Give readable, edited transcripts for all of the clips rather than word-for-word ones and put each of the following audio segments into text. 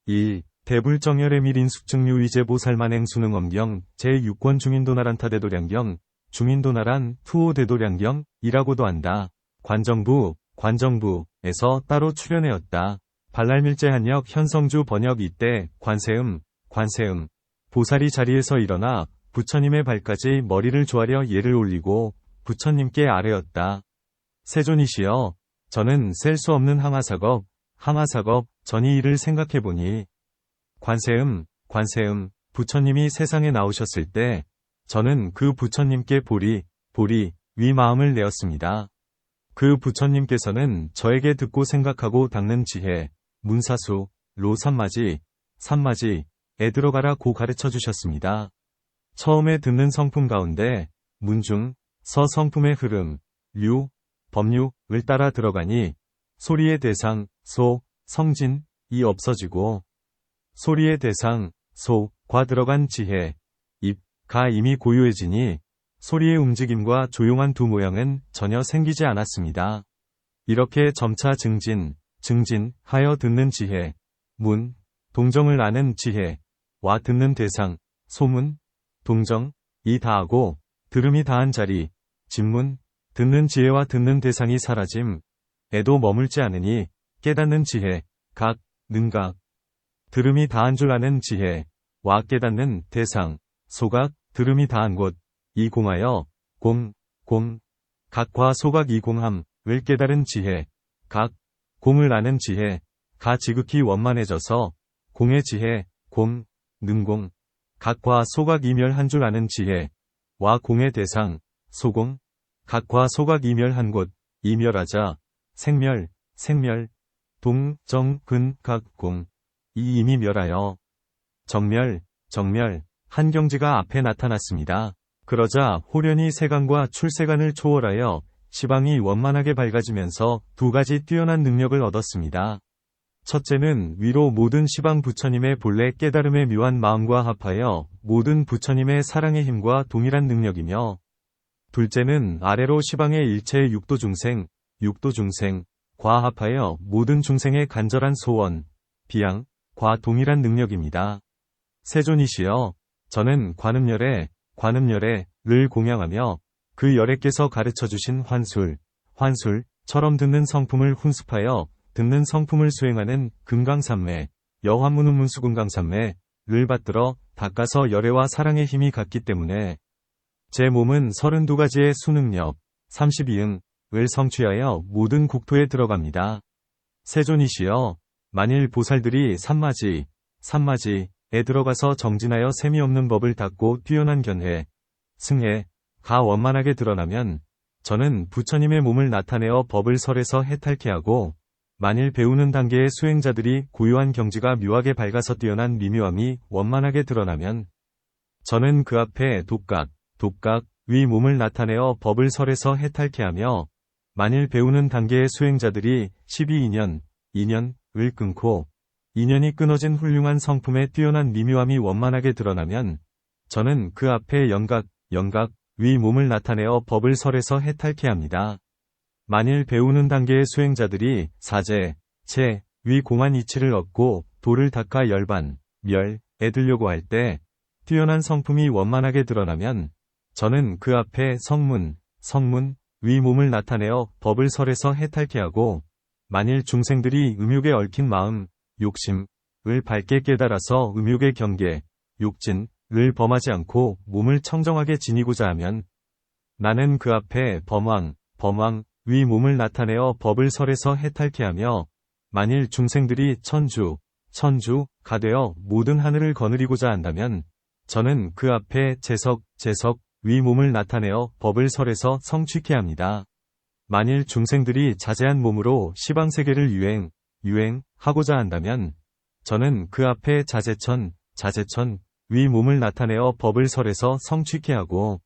1. 대불정열의 밀인숙증류 위제보살만행 수능엄경 제6권 중인도나란타대도량경 중인도나란 투오대도량경 이라고도 한다. 관정부에서 따로 출연하였다. 발랄밀제한역 현성주 번역 이때 관세음 보살이 자리에서 일어나 부처님의 발까지 머리를 조아려 예를 올리고 부처님께 아뢰었다. 세존이시여, 저는 셀 수 없는 항아사겁 전이 이를 생각해보니 관세음 부처님이 세상에 나오셨을 때 저는 그 부처님께 보리 위 마음을 내었습니다. 그 부처님께서는 저에게 듣고 생각하고 닦는 지혜, 문사수, 로 삼마지에 들어가라고 가르쳐 주셨습니다. 처음에 듣는 성품 가운데 문중, 서 성품의 흐름, 류, 법류를 따라 들어가니 소리의 대상, 소, 성진이 없어지고 소리의 대상, 소과 들어간 지혜, 입가 이미 고요해지니 소리의 움직임과 조용한 두 모양은 전혀 생기지 않았습니다. 이렇게 점차 증진하여 듣는 지혜, 동정을 아는 지혜와 듣는 대상, 소문, 동정이 다하고 들음이 다한 자리, 듣는 지혜와 듣는 대상이 사라짐에도 머물지 않으니 깨닫는 지혜, 능각, 들음이 다한 줄 아는 지혜와 깨닫는 대상, 소각, 들음이 다한 곳, 이공하여 각과 소각 이공함을 깨달은 지혜, 공을 아는 지혜, 지극히 원만해져서 공의 지혜, 능공, 각과 소각 이멸한 줄 아는 지혜와 공의 대상, 소공, 각과 소각 이멸한 곳, 이멸하자, 생멸, 동정근각공, 이 이미 멸하여 정멸, 한경지가 앞에 나타났습니다. 그러자 호련히 세간과 출세간을 초월하여 시방이 원만하게 밝아지면서 두 가지 뛰어난 능력을 얻었습니다. 첫째는 위로 모든 시방 부처님의 본래 깨달음의 묘한 마음과 합하여 모든 부처님의 사랑의 힘과 동일한 능력이며, 둘째는 아래로 시방의 일체의 육도중생과 합하여 모든 중생의 간절한 소원, 비양과 동일한 능력입니다. 세존이시여, 저는 관음열애를 공양하며 그 열애께서 가르쳐주신 환술처럼 듣는 성품을 훈습하여 듣는 성품을 수행하는 금강산매, 여화문운문수금강산매를 받들어 닦아서 열애와 사랑의 힘이 같기 때문에 제 몸은 32가지의 수능력, 32응을 성취하여 모든 국토에 들어갑니다. 세존이시여, 만일 보살들이 삼마지에 들어가서 정진하여 셈이 없는 법을 닦고 뛰어난 견해, 승해가 원만하게 드러나면 저는 부처님의 몸을 나타내어 법을 설에서 해탈케 하고, 만일 배우는 단계의 수행자들이 고요한 경지가 묘하게 밝아서 뛰어난 미묘함이 원만하게 드러나면 저는 그 앞에 독각 위 몸을 나타내어 법을 설에서 해탈케 하며, 만일 배우는 단계의 수행자들이 12인연을 끊고 인연이 끊어진 훌륭한 성품의 뛰어난 미묘함이 원만하게 드러나면 저는 그 앞에 영각 위 몸을 나타내어 법을 설에서 해탈케 합니다. 만일 배우는 단계의 수행자들이 사제, 위 공한 이치를 얻고 도를 닦아 멸에 들려고 할 때 뛰어난 성품이 원만하게 드러나면 저는 그 앞에 성문 위 몸을 나타내어 법을 설에서 해탈케 하고, 만일 중생들이 음욕에 얽힌 마음, 욕심을 밝게 깨달아서 음욕의 경계, 욕진을 범하지 않고 몸을 청정하게 지니고자 하면 나는 그 앞에 범왕 위 몸을 나타내어 법을 설에서 해탈케 하며, 만일 중생들이 천주가 되어 모든 하늘을 거느리고자 한다면 저는 그 앞에 재석 위 몸을 나타내어 법을 설에서 성취케 합니다. 만일 중생들이 자재한 몸으로 시방세계를 유행하고자 한다면 저는 그 앞에 자재천 위 몸을 나타내어 법을 설에서 성취케 하고,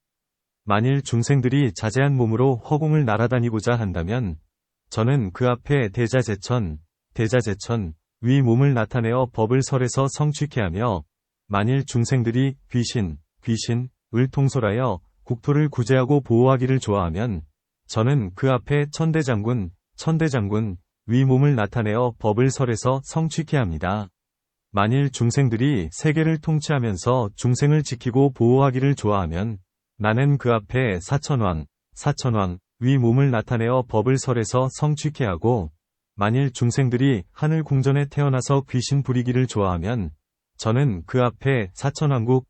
만일 중생들이 자재한 몸으로 허공을 날아다니고자 한다면 저는 그 앞에 대자재천 위 몸을 나타내어 법을 설에서 성취케 하며, 만일 중생들이 귀신을 통솔하여 국토를 구제하고 보호하기를 좋아하면 저는 그 앞에 천대장군 위 몸을 나타내어 법을 설에서 성취케 합니다. 만일 중생들이 세계를 통치하면서 중생을 지키고 보호하기를 좋아하면 나는 그 앞에 사천왕 위 몸을 나타내어 법을 설해서 성취케 하고, 만일 중생들이 하늘 궁전에 태어나서 귀신 부리기를 좋아하면 저는 그 앞에 사천왕국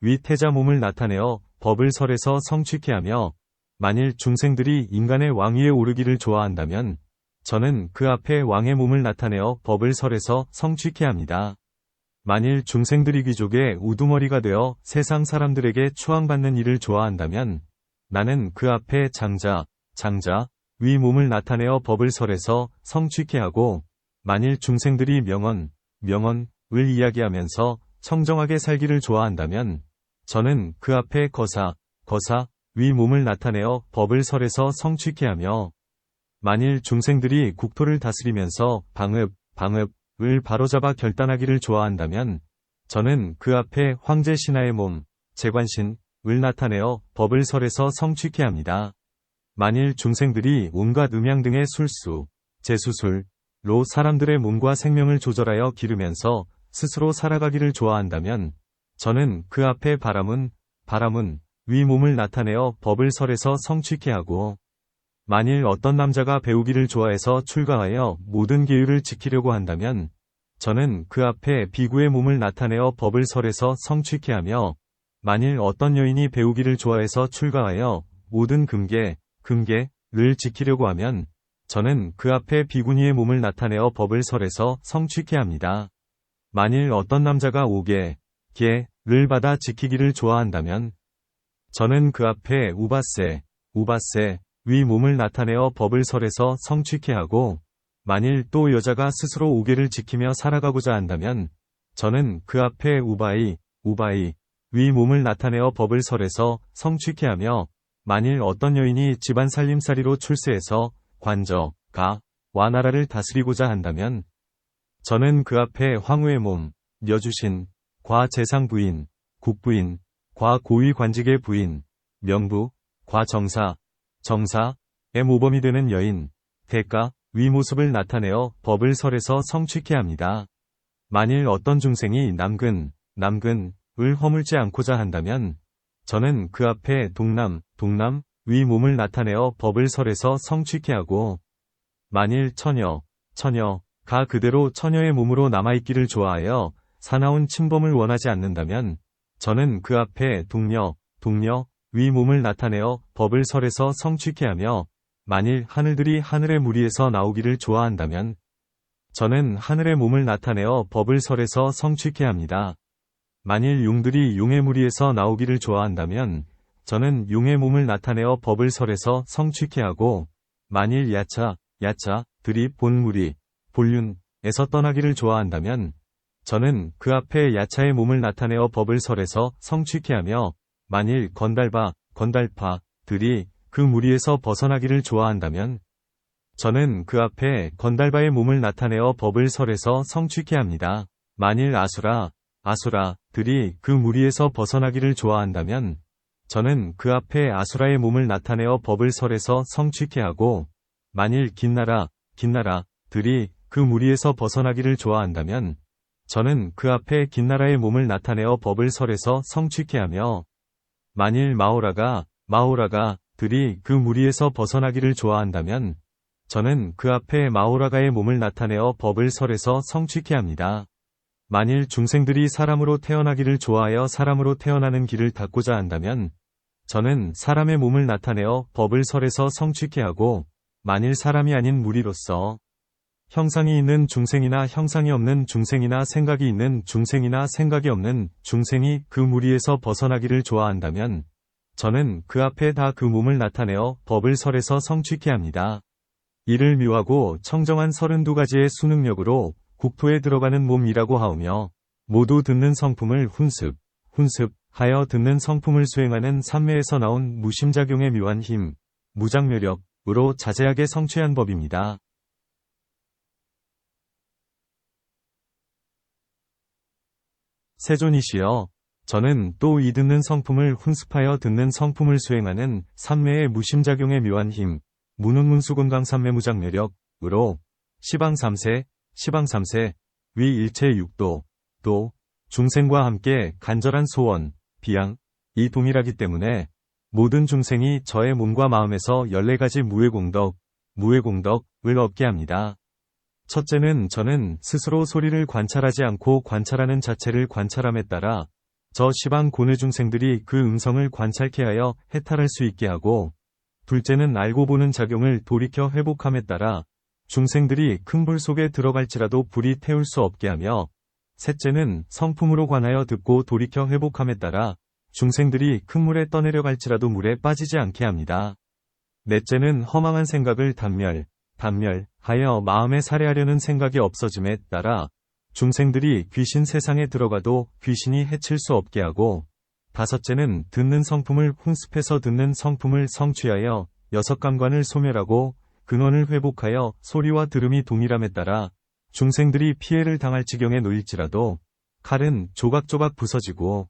위 태자 몸을 나타내어 법을 설해서 성취케 하며, 만일 중생들이 인간의 왕위에 오르기를 좋아한다면 저는 그 앞에 왕의 몸을 나타내어 법을 설해서 성취케 합니다. 만일 중생들이 귀족의 우두머리가 되어 세상 사람들에게 추앙받는 일을 좋아한다면 나는 그 앞에 장자 위 몸을 나타내어 법을 설해서 성취케 하고, 만일 중생들이 명언을 이야기하면서 청정하게 살기를 좋아한다면 저는 그 앞에 거사 위 몸을 나타내어 법을 설해서 성취케 하며, 만일 중생들이 국토를 다스리면서 방읍을 바로잡아 결단하기를 좋아한다면 저는 그 앞에 황제 신하의 몸 재관신을 나타내어 법을 설해서 성취케 합니다. 만일 중생들이 온갖 음양 등의 술수, 제수술로 사람들의 몸과 생명을 조절하여 기르면서 스스로 살아가기를 좋아한다면 저는 그 앞에 바라문 위 몸을 나타내어 법을 설해서 성취케 하고, 만일 어떤 남자가 배우기를 좋아해서 출가하여 모든 계율을 지키려고 한다면 저는 그 앞에 비구의 몸을 나타내어 법을 설해서 성취케 하며, 만일 어떤 여인이 배우기를 좋아해서 출가하여 모든 금계를 지키려고 하면 저는 그 앞에 비구니의 몸을 나타내어 법을 설해서 성취케 합니다. 만일 어떤 남자가 계를 받아 지키기를 좋아한다면 저는 그 앞에 우바세 위 몸을 나타내어 법을 설해서 성취케 하고, 만일 또 여자가 스스로 오계를 지키며 살아가고자 한다면 저는 그 앞에 우바이 위 몸을 나타내어 법을 설해서 성취케 하며, 만일 어떤 여인이 집안 살림살이로 출세해서 와 나라를 다스리고자 한다면 저는 그 앞에 황후의 몸 여주신 과 재상 부인 국부인 과 고위 관직의 부인 명부 과 정사의 모범이 되는 여인 대가 위 모습을 나타내어 법을 설해서 성취케 합니다. 만일 어떤 중생이 남근을 허물지 않고자 한다면 저는 그 앞에 동남 위 몸을 나타내어 법을 설해서 성취케 하고, 만일 처녀가 그대로 처녀의 몸으로 남아있기를 좋아하여 사나운 침범을 원하지 않는다면 저는 그 앞에 동녀 위 몸을 나타내어 법을 설해서 성취케 하며, 만일 하늘들이 하늘의 무리에서 나오기를 좋아한다면 저는 하늘의 몸을 나타내어 법을 설해서 성취케 합니다. 만일 용들이 용의 무리에서 나오기를 좋아한다면 저는 용의 몸을 나타내어 법을 설해서 성취케 하고, 만일 야차들이 본 무리 본륜에서 떠나기를 좋아한다면 저는 그 앞에 야차의 몸을 나타내어 법을 설해서 성취케 하며, 만일 건달파들이 그 무리에서 벗어나기를 좋아한다면 저는 그 앞에 건달바의 몸을 나타내어 법을 설해서 성취케 합니다. 만일 아수라들이 그 무리에서 벗어나기를 좋아한다면 저는 그 앞에 아수라의 몸을 나타내어 법을 설해서 성취케 하고, 만일 긴나라들이 그 무리에서 벗어나기를 좋아한다면 저는 그 앞에 긴나라의 몸을 나타내어 법을 설해서 성취케 하며, 만일 마오라가들이 그 무리에서 벗어나기를 좋아한다면 저는 그 앞에 마오라가의 몸을 나타내어 법을 설해서 성취케 합니다. 만일 중생들이 사람으로 태어나기를 좋아하여 사람으로 태어나는 길을 닫고자 한다면 저는 사람의 몸을 나타내어 법을 설해서 성취케 하고, 만일 사람이 아닌 무리로서 형상이 있는 중생이나 형상이 없는 중생이나 생각이 있는 중생이나 생각이 없는 중생이 그 무리에서 벗어나기를 좋아한다면 저는 그 앞에 다 그 몸을 나타내어 법을 설해서 성취케 합니다. 이를 묘하고 청정한 32가지의 수능력으로 국토에 들어가는 몸이라고 하오며, 모두 듣는 성품을 훈습하여 듣는 성품을 수행하는 삼매에서 나온 무심작용의 묘한 힘, 무작묘력으로 자세하게 성취한 법입니다. 세존이시여, 저는 또 이 듣는 성품을 훈습하여 듣는 성품을 수행하는 삼매의 무심작용의 묘한 힘, 무능문수건강 삼매 무작묘력으로 시방 3세 위 일체 육도, 또 중생과 함께 간절한 소원, 비양, 이 동일하기 때문에 모든 중생이 저의 몸과 마음에서 14가지 무외공덕을 얻게 합니다. 첫째는 저는 스스로 소리를 관찰하지 않고 관찰하는 자체를 관찰함에 따라 저 시방 고뇌 중생들이 그 음성을 관찰케 하여 해탈할 수 있게 하고, 둘째는 알고 보는 작용을 돌이켜 회복함에 따라 중생들이 큰 불 속에 들어갈지라도 불이 태울 수 없게 하며, 셋째는 성품으로 관하여 듣고 돌이켜 회복함에 따라 중생들이 큰 물에 떠내려갈지라도 물에 빠지지 않게 합니다. 넷째는 허망한 생각을 단멸하여 마음에 살해하려는 생각이 없어짐에 따라 중생들이 귀신 세상에 들어가도 귀신이 해칠 수 없게 하고, 다섯째는 듣는 성품을 훈습해서 듣는 성품을 성취하여 여섯 감관을 소멸하고 근원을 회복하여 소리와 들음이 동일함에 따라 중생들이 피해를 당할 지경에 놓일지라도 칼은 조각조각 부서지고,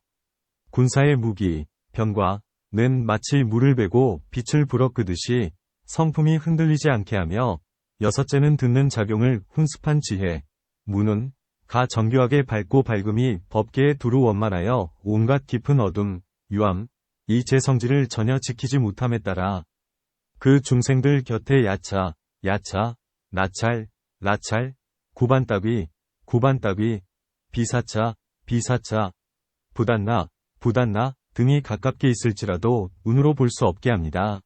군사의 무기, 병과는 마치 물을 베고 빛을 불어끄듯이 성품이 흔들리지 않게 하며, 여섯째는 듣는 작용을 훈습한 지혜, 무는 가 정교하게 밝고 밝음이 법계에 두루 원만하여 온갖 깊은 어둠, 유암, 이 제 성질을 전혀 지키지 못함에 따라 그 중생들 곁에 야차, 나찰, 구반따귀, 비사차, 부단나 등이 가깝게 있을지라도 눈으로 볼 수 없게 합니다.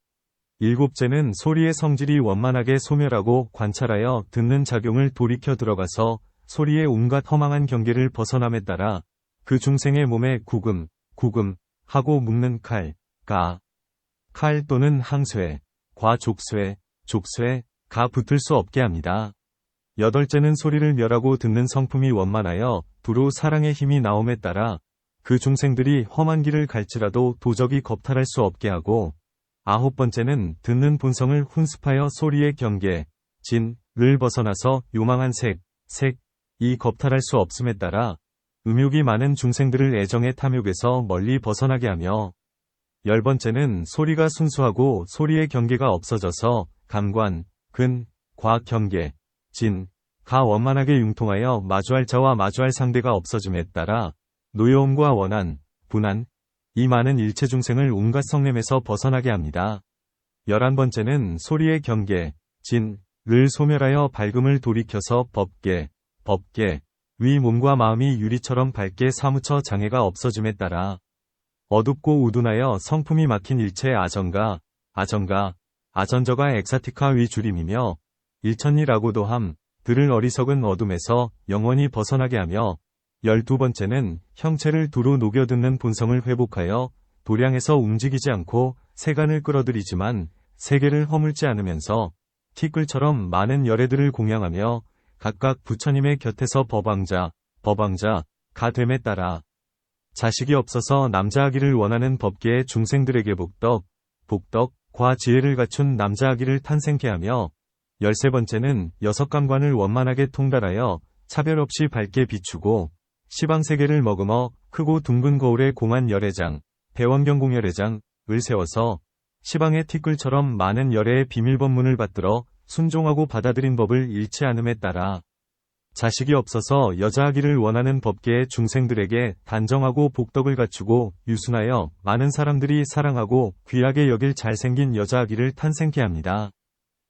일곱째는 소리의 성질이 원만하게 소멸하고 관찰하여 듣는 작용을 돌이켜 들어가서 소리의 온갖 허망한 경계를 벗어남에 따라 그 중생의 몸에 구금 하고 묶는 칼 또는 항쇠, 족쇠가 붙을 수 없게 합니다. 여덟째는 소리를 멸하고 듣는 성품이 원만하여 두루 사랑의 힘이 나옴에 따라 그 중생들이 험한 길을 갈지라도 도적이 겁탈할 수 없게 하고, 아홉 번째는 듣는 본성을 훈습하여 소리의 경계, 진을 벗어나서 요망한 이 겁탈할 수 없음에 따라 음욕이 많은 중생들을 애정의 탐욕에서 멀리 벗어나게 하며, 열 번째는 소리가 순수하고 소리의 경계가 없어져서 감관, 과 경계, 가 원만하게 융통하여 마주할 자와 마주할 상대가 없어짐에 따라 노여움과 원한, 분한, 이 많은 일체 중생을 온갖 성냄에서 벗어나게 합니다. 11번째는 소리의 경계, 를 소멸하여 밝음을 돌이켜서 법계, 위 몸과 마음이 유리처럼 밝게 사무쳐 장애가 없어짐에 따라 어둡고 우둔하여 성품이 막힌 일체 아전저가 엑사티카 위 줄임이며 일천리라고도 함, 들을 어리석은 어둠에서 영원히 벗어나게 하며, 12번째는 형체를 두루 녹여듣는 본성을 회복하여 도량에서 움직이지 않고 세간을 끌어들이지만 세계를 허물지 않으면서 티끌처럼 많은 열애들을 공양하며 각각 부처님의 곁에서 법왕자가 됨에 따라 자식이 없어서 남자아기를 원하는 법계의 중생들에게 복덕과 지혜를 갖춘 남자아기를 탄생케 하며, 13번째는 여섯 감관을 원만하게 통달하여 차별 없이 밝게 비추고 시방세계를 머금어 크고 둥근 거울에 공한 열애장, 대원경공열애장을 세워서 시방의 티끌처럼 많은 열애의 비밀법문을 받들어 순종하고 받아들인 법을 잃지 않음에 따라 자식이 없어서 여자아기를 원하는 법계의 중생들에게 단정하고 복덕을 갖추고 유순하여 많은 사람들이 사랑하고 귀하게 여길 잘생긴 여자아기를 탄생케 합니다.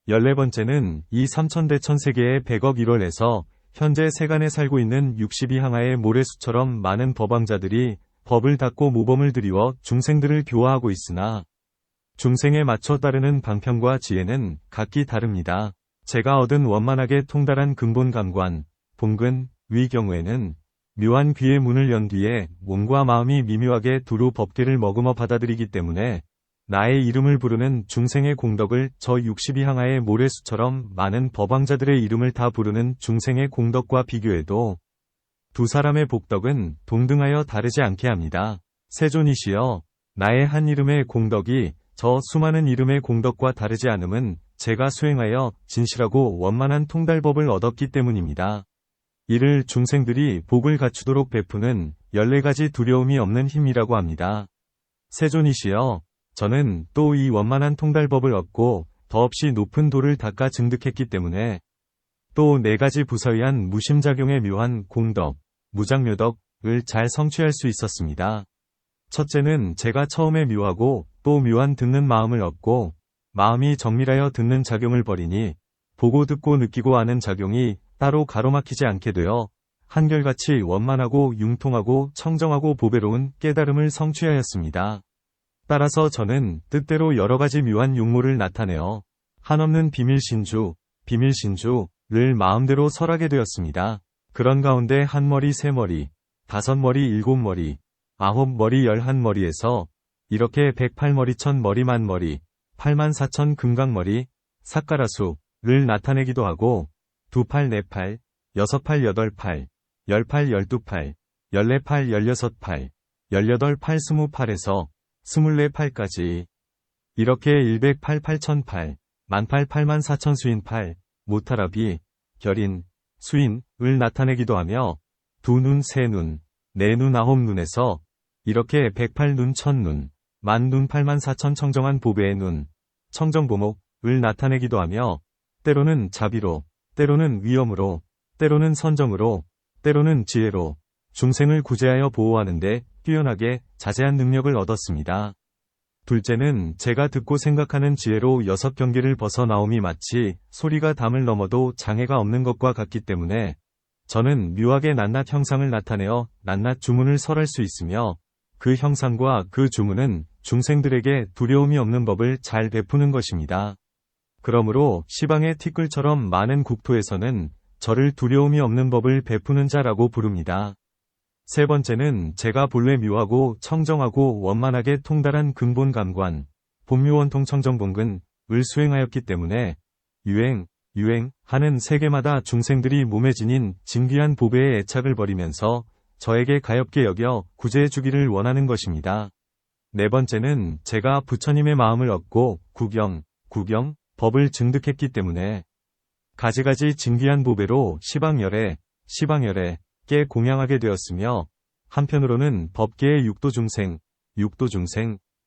14번째는 이 삼천대천세계의 100억 1월에서 현재 세간에 살고 있는 62항하의 모래수처럼 많은 법왕자들이 법을 닦고 모범을 들이워 중생들을 교화하고 있으나 중생에 맞춰 따르는 방편과 지혜는 각기 다릅니다. 제가 얻은 원만하게 통달한 근본 감관, 본근, 위 경우에는 묘한 귀의 문을 연 뒤에 몸과 마음이 미묘하게 두루 법계를 머금어 받아들이기 때문에 나의 이름을 부르는 중생의 공덕을 저 62항하의 모래수처럼 많은 법왕자들의 이름을 다 부르는 중생의 공덕과 비교해도 두 사람의 복덕은 동등하여 다르지 않게 합니다. 세존이시여, 나의 한 이름의 공덕이 저 수많은 이름의 공덕과 다르지 않음은 제가 수행하여 진실하고 원만한 통달법을 얻었기 때문입니다. 이를 중생들이 복을 갖추도록 베푸는 14가지 두려움이 없는 힘이라고 합니다. 세존이시여, 저는 또 이 원만한 통달법을 얻고 더없이 높은 도를 닦아 증득했기 때문에 또 4가지 부서의한 무심작용의 묘한 공덕, 무작묘덕을 잘 성취할 수 있었습니다. 첫째는 제가 처음에 묘하고 또 묘한 듣는 마음을 얻고 마음이 정밀하여 듣는 작용을 벌이니 보고 듣고 느끼고 아는 작용이 따로 가로막히지 않게 되어 한결같이 원만하고 융통하고 청정하고 보배로운 깨달음을 성취하였습니다. 따라서 저는 뜻대로 여러가지 묘한 용모를 나타내어 한없는 비밀신주를 마음대로 설하게 되었습니다. 그런 가운데 1머리, 3머리, 5머리, 7머리, 9머리, 11머리에서 이렇게 108머리, 1000머리, 만머리, 84000 금강머리, 삿가라수를 나타내기도 하고 2팔, 4팔, 6팔, 8팔, 10팔, 12팔, 14팔, 16팔, 18팔, 28에서 24팔까지 이렇게 108, 8008, 1008, 84000 수인팔, 모타라비, 결인, 수인을 나타내기도 하며 2눈, 3눈, 4눈, 9눈에서 이렇게 108눈, 1000눈, 만눈, 84000 청정한 보배의 눈, 청정보목을 나타내기도 하며 때로는 자비로, 때로는 위엄으로, 때로는 선정으로, 때로는 지혜로 중생을 구제하여 보호하는데 뛰어나게 자세한 능력을 얻었습니다. 둘째는 제가 듣고 생각하는 지혜로 6경계를 벗어나옴이 마치 소리가 담을 넘어도 장애가 없는 것과 같기 때문에 저는 묘하게 낱낱 형상을 나타내어 낱낱 주문을 설할 수 있으며 그 형상과 그 주문은 중생들에게 두려움이 없는 법을 잘 베푸는 것입니다. 그러므로 시방의 티끌처럼 많은 국토에서는 저를 두려움이 없는 법을 베푸는 자라고 부릅니다. 세 번째는 제가 본래 묘하고 청정하고 원만하게 통달한 근본 감관, 본묘원통 청정본근을 수행하였기 때문에 유행하는 세계마다 중생들이 몸에 지닌 진귀한 보배의 애착을 버리면서 저에게 가엾게 여겨 구제해 주기를 원하는 것입니다. 네 번째는 제가 부처님의 마음을 얻고 구경, 법을 증득했기 때문에 가지가지 진귀한 보배로 시방열에 깨 공양하게 되었으며 한편으로는 법계의 육도중생,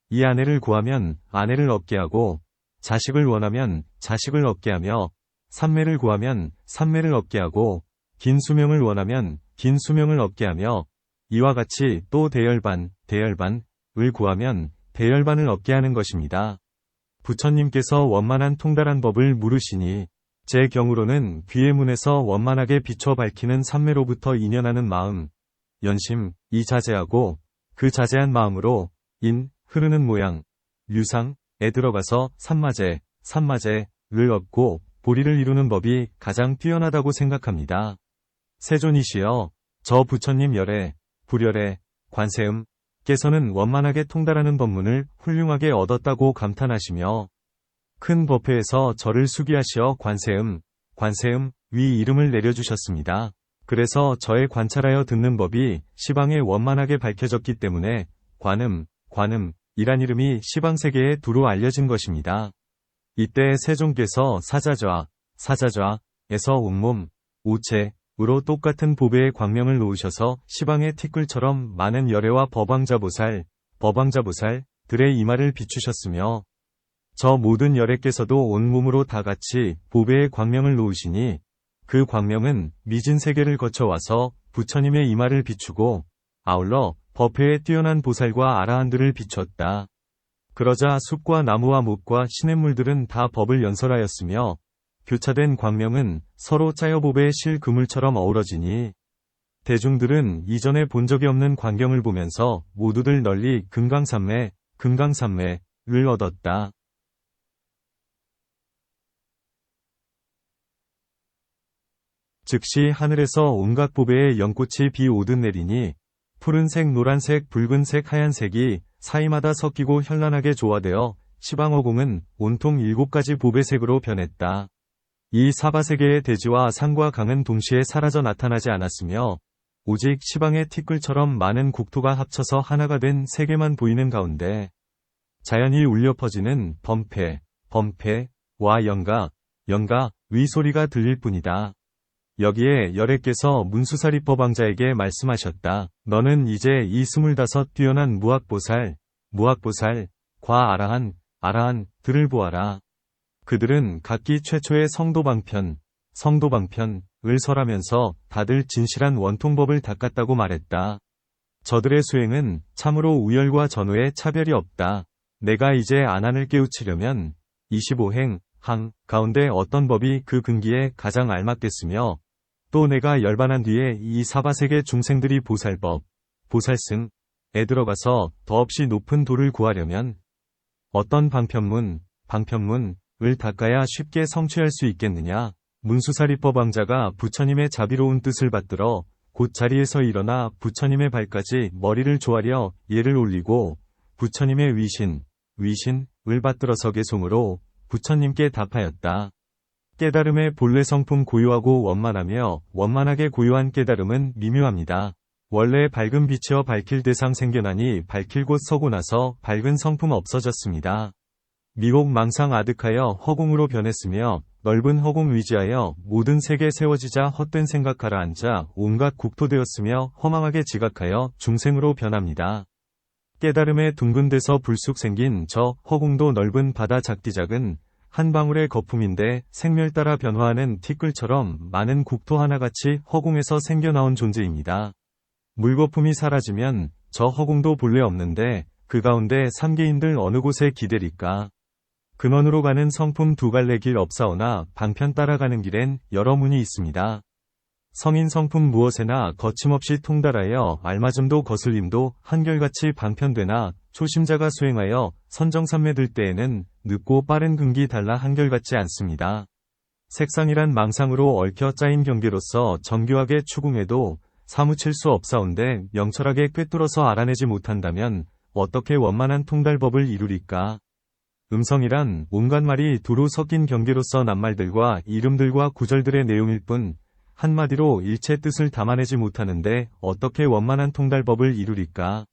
이 아내를 구하면 아내를 얻게 하고 자식을 원하면 자식을 얻게 하며 삼매를 구하면 삼매를 얻게 하고 긴 수명을 원하면 긴 수명을 얻게 하며 이와 같이 또 대열반을 구하면 대열반을 얻게 하는 것입니다. 부처님께서 원만한 통달한 법을 물으시니 제 경우로는 귀의 문에서 원만하게 비춰 밝히는 삼매로부터 인연하는 마음, 연심이 자제하고 그 자제한 마음으로 흐르는 모양, 류상에 들어가서 삼마제를 얻고 보리를 이루는 법이 가장 뛰어나다고 생각합니다. 세존이시여, 저 부처님 열애, 불열애, 관세음께서는 원만하게 통달하는 법문을 훌륭하게 얻었다고 감탄하시며 큰 법회에서 저를 수기하시어 관세음 위 이름을 내려주셨습니다. 그래서 저의 관찰하여 듣는 법이 시방에 원만하게 밝혀졌기 때문에 관음이란 이름이 시방세계에 두루 알려진 것입니다. 이때 세종께서 사자좌에서 온몸, 우체으로 똑같은 보배의 광명을 놓으셔서 시방의 티끌처럼 많은 열애와 법왕자보살들의 이마를 비추셨으며 저 모든 열애께서도 온몸으로 다같이 보배의 광명을 놓으시니 그 광명은 미진 세계를 거쳐와서 부처님의 이마를 비추고 아울러 법회에 뛰어난 보살과 아라한들을 비췄다. 그러자 숲과 나무와 목과 시냇물들은 다 법을 연설하였으며 교차된 광명은 서로 짜여보배의 실 그물처럼 어우러지니 대중들은 이전에 본 적이 없는 광경을 보면서 모두들 널리 금강산매를 얻었다. 즉시 하늘에서 온갖 보배의 연꽃이 비 오듯 내리니 푸른색, 노란색, 붉은색, 하얀색이 사이마다 섞이고 현란하게 조화되어 시방어공은 온통 7가지 보배색으로 변했다. 이 사바세계의 대지와 산과 강은 동시에 사라져 나타나지 않았으며 오직 시방의 티끌처럼 많은 국토가 합쳐서 하나가 된 세계만 보이는 가운데 자연히 울려 퍼지는 범패와 영가, 위 소리가 들릴 뿐이다. 여기에 열애께서 문수사리법왕자에게 말씀하셨다. 너는 이제 이 25 뛰어난 무학보살과 아라한들을 보아라. 그들은 각기 최초의 성도방편, 성도방편을 설하면서 다들 진실한 원통법을 닦았다고 말했다. 저들의 수행은 참으로 우열과 전후에 차별이 없다. 내가 이제 안한을 깨우치려면 25행, 항, 가운데 어떤 법이 그 근기에 가장 알맞겠으며 또 내가 열반한 뒤에 이 사바세계 중생들이 보살법, 보살승에 들어가서 더없이 높은 도를 구하려면 어떤 방편문을 닦아야 쉽게 성취할 수 있겠느냐. 문수사리법 왕자가 부처님의 자비로운 뜻을 받들어 곧 자리에서 일어나 부처님의 발까지 머리를 조아려 예를 올리고 부처님의 위신을 받들어서 개송으로 부처님께 답하였다. 깨달음의 본래 성품 고요하고 원만하며 원만하게 고요한 깨달음은 미묘합니다. 원래 밝은 빛이여 밝힐 대상 생겨나니 밝힐 곳 서고 나서 밝은 성품 없어졌습니다. 미혹 망상 아득하여 허공으로 변했으며 넓은 허공 위지하여 모든 세계 세워지자 헛된 생각 가라앉아 온갖 국토 되었으며 허망하게 지각하여 중생으로 변합니다. 깨달음에 둥근 데서 불쑥 생긴 저 허공도 넓은 바다 작디작은 한 방울의 거품인데 생멸 따라 변화하는 티끌처럼 많은 국토 하나같이 허공에서 생겨나온 존재입니다. 물거품이 사라지면 저 허공도 본래 없는데 그 가운데 삼계인들 어느 곳에 기대리까. 근원으로 가는 성품 두 갈래 길 없사오나 방편 따라가는 길엔 여러 문이 있습니다. 성인 성품 무엇에나 거침없이 통달하여 알맞음도 거슬림도 한결같이 방편되나 초심자가 수행하여 선정삼매 들 때에는 늦고 빠른 근기 달라 한결같지 않습니다. 색상이란 망상으로 얽혀 짜인 경계로서 정교하게 추궁해도 사무칠 수 없사온데 명철하게 꿰뚫어서 알아내지 못한다면 어떻게 원만한 통달법을 이루리까. 음성이란 온갖 말이 두루 섞인 경계로서 낱말들과 이름들과 구절들의 내용일 뿐 한마디로 일체 뜻을 담아내지 못하는데 어떻게 원만한 통달법을 이루리까.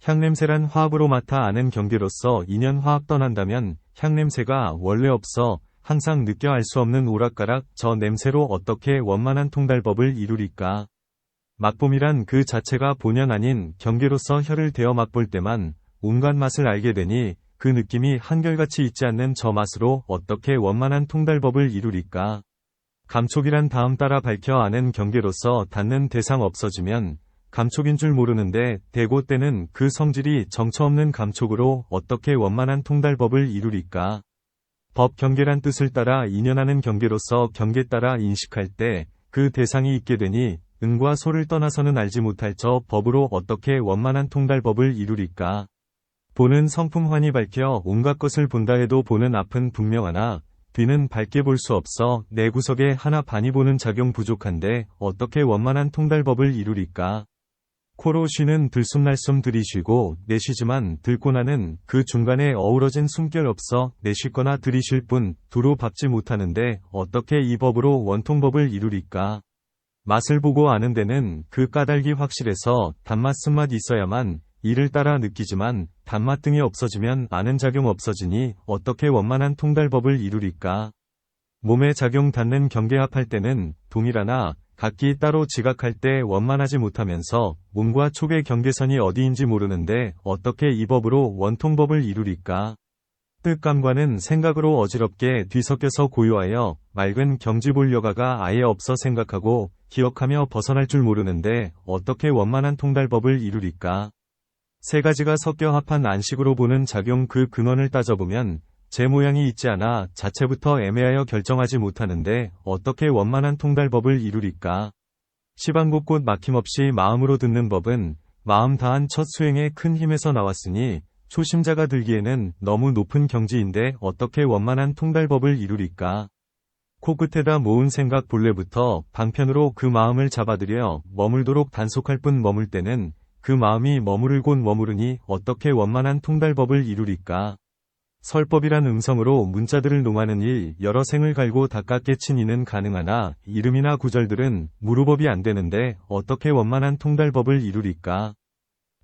향냄새란 화합으로 맡아 아는 경계로서 인연 화합 떠난다면 향냄새가 원래 없어 항상 느껴 알 수 없는 오락가락 저 냄새로 어떻게 원만한 통달법을 이루리까. 맛봄이란 그 자체가 본연 아닌 경계로서 혀를 대어 맛볼 때만 온갖 맛을 알게 되니 그 느낌이 한결같이 있지 않는 저 맛으로 어떻게 원만한 통달법을 이루리까. 감촉이란 다음 따라 밝혀 아는 경계로서 닿는 대상 없어지면 감촉인 줄 모르는데 대고 때는 그 성질이 정처 없는 감촉으로 어떻게 원만한 통달법을 이루리까. 법 경계란 뜻을 따라 인연하는 경계로서 경계 따라 인식할 때 그 대상이 있게 되니 은과 소를 떠나서는 알지 못할 저 법으로 어떻게 원만한 통달법을 이루리까. 보는 성품 환히 밝혀 온갖 것을 본다 해도 보는 앞은 분명하나 뒤는 밝게 볼 수 없어 내 구석에 하나 반이 보는 작용 부족한데 어떻게 원만한 통달법을 이루리까. 코로 쉬는 들숨 날숨 들이쉬고 내쉬지만 들고 나는 그 중간에 어우러진 숨결 없어 내쉬거나 들이쉴 뿐 두루 밟지 못하는데 어떻게 이 법으로 원통법을 이루리까. 맛을 보고 아는 데는 그 까닭이 확실해서 단맛 쓴맛 있어야만 이를 따라 느끼지만 단맛 등이 없어지면 아는 작용 없어지니 어떻게 원만한 통달법을 이루리까. 몸에 작용 닿는 경계합할 때는 동일하나 각기 따로 지각할 때 원만하지 못하면서 몸과 촉의 경계선이 어디인지 모르는데 어떻게 이 법으로 원통법을 이루리까. 뜻감과는 생각으로 어지럽게 뒤섞여서 고요하여 맑은 경지볼여가가 아예 없어 생각하고 기억하며 벗어날 줄 모르는데 어떻게 원만한 통달법을 이루리까. 세 가지가 섞여 합한 안식으로 보는 작용 그 근원을 따져보면 제 모양이 있지 않아 자체부터 애매하여 결정하지 못하는데 어떻게 원만한 통달법을 이루리까. 시방곳곳 막힘없이 마음으로 듣는 법은 마음 다한 첫 수행의 큰 힘에서 나왔으니 초심자가 들기에는 너무 높은 경지인데 어떻게 원만한 통달법을 이루리까. 코끝에다 모은 생각 본래부터 방편으로 그 마음을 잡아들여 머물도록 단속할 뿐 머물 때는 그 마음이 머무를 곳 머무르니 어떻게 원만한 통달법을 이루리까. 설법이란 음성으로 문자들을 농하는 일 여러 생을 갈고 닦아 깨친 이는 가능하나 이름이나 구절들은 무루법이 안 되는데 어떻게 원만한 통달법을 이루리까.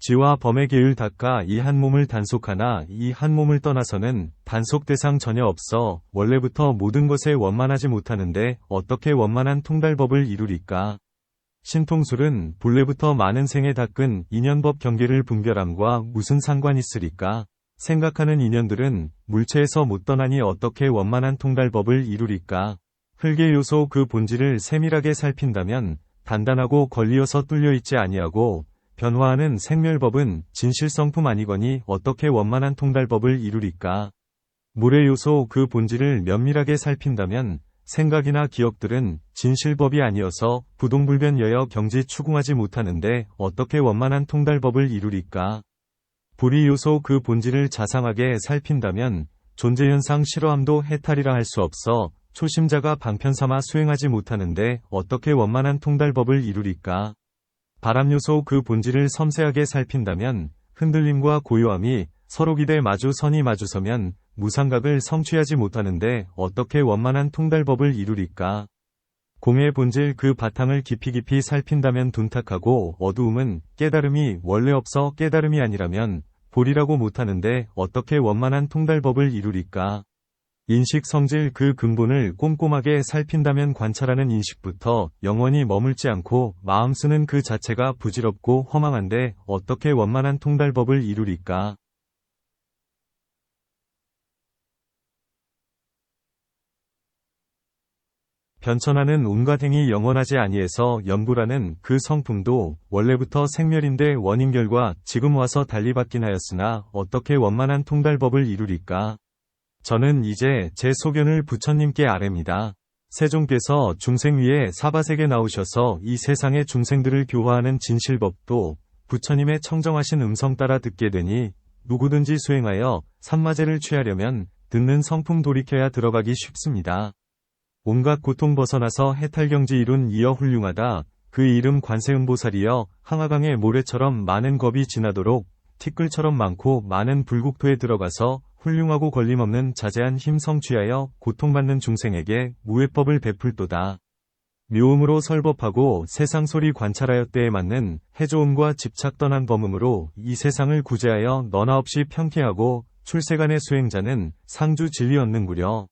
지와 범의 계율 닦아 이 한 몸을 단속하나 이 한 몸을 떠나서는 단속 대상 전혀 없어 원래부터 모든 것에 원만하지 못하는데 어떻게 원만한 통달법을 이루리까. 신통술은 본래부터 많은 생에 닦은 인연법 경계를 분별함과 무슨 상관 있으리까. 생각하는 인연들은 물체에서 못 떠나니 어떻게 원만한 통달법을 이루리까. 흙의 요소 그 본질을 세밀하게 살핀다면 단단하고 걸리어서 뚫려있지 아니하고 변화하는 생멸법은 진실성품 아니거니 어떻게 원만한 통달법을 이루리까. 물의 요소 그 본질을 면밀하게 살핀다면 생각이나 기억들은 진실법이 아니어서 부동불변여여 경지 추궁하지 못하는데 어떻게 원만한 통달법을 이루리까. 불의 요소 그 본질을 자상하게 살핀다면 존재현상 실어함도 해탈이라 할 수 없어 초심자가 방편삼아 수행하지 못하는데 어떻게 원만한 통달법을 이루리까. 바람 요소 그 본질을 섬세하게 살핀다면 흔들림과 고요함이 서로 기대 선이 마주서면 무상각을 성취하지 못하는데 어떻게 원만한 통달법을 이루리까. 공의 본질 그 바탕을 깊이 살핀다면 둔탁하고 어두움은 깨달음이 원래 없어 깨달음이 아니라면 볼이라고 못하는데 어떻게 원만한 통달법을 이루리까. 인식 성질 그 근본을 꼼꼼하게 살핀다면 관찰하는 인식부터 영원히 머물지 않고 마음 쓰는 그 자체가 부질없고 허망한데 어떻게 원만한 통달법을 이루리까. 변천하는 온갖 행이 영원하지 아니해서 염불하는 그 성품도 원래부터 생멸인데 원인결과 지금 와서 달리 받긴 하였으나 어떻게 원만한 통달법을 이루리까. 저는 이제 제 소견을 부처님께 아뢰입니다. 세종께서 중생 위에 사바세계 나오셔서 이 세상의 중생들을 교화하는 진실법도 부처님의 청정하신 음성 따라 듣게 되니 누구든지 수행하여 삼마제를 취하려면 듣는 성품 돌이켜야 들어가기 쉽습니다. 온갖 고통 벗어나서 해탈경지 이룬 이어 훌륭하다. 그 이름 관세음보살이여 항아강의 모래처럼 많은 겁이 지나도록 티끌처럼 많고 많은 불국토에 들어가서 훌륭하고 걸림없는 자제한 힘 성취하여 고통받는 중생에게 무외법을 베풀도다. 묘음으로 설법하고 세상 소리 관찰하여 때에 맞는 해조음과 집착 떠난 범음으로 이 세상을 구제하여 너나 없이 평쾌하고 출세간의 수행자는 상주 진리 얻는구려.